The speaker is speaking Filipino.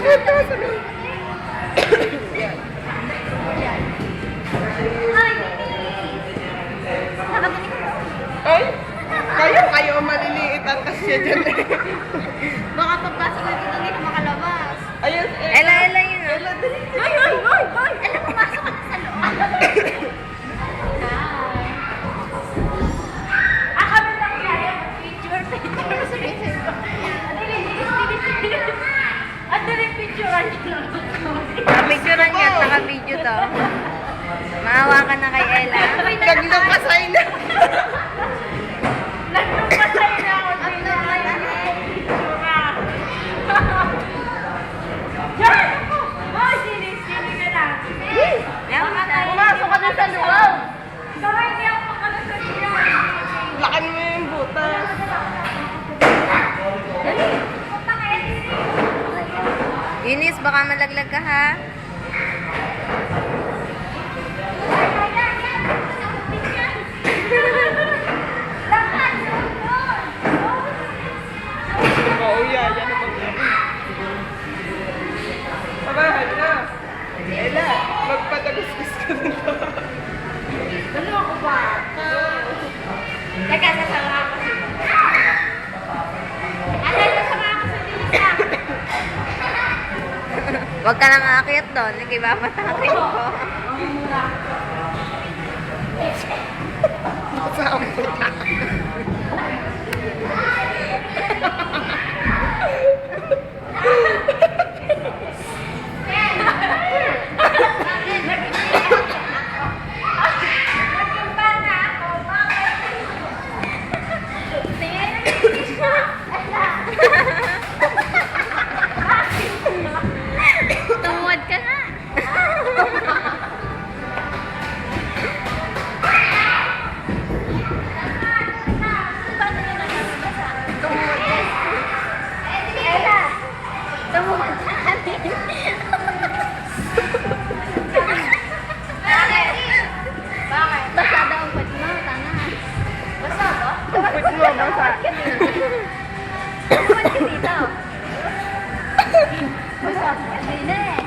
Ito, sabi. Yan. Ay, kayo maliliit ang kasya dyan eh. Baka pagpasok na dito, hindi ka makalabas. Ayun, Ella yun ah. Ella, dali. Ay! Alam, pumasok ka na sa loob. Hi. Kami lang kaya picture sa picture ko. At dali picturean niyo lang. Picturean niya at naka-video to. Maawa ka na kay Ella. Naglupasay na. Nagpapasay na ako dito. Diyan! Ay, sinig ka na. Pumasok ka na sa loob. Saka hindi ako makalasal yan. Lakan mo yung butas. Dali! Punta ka Eunice, baka malaglag ka ha. Oo, yan naman yan. Sabahan na. Ella, magpataguskus ka na. Ano ako ba? Teka, sasama ako sa sasama ako sa Lisa. Huwag ka nang aakyat doon. Hindi papatakin ko. Sa ampot.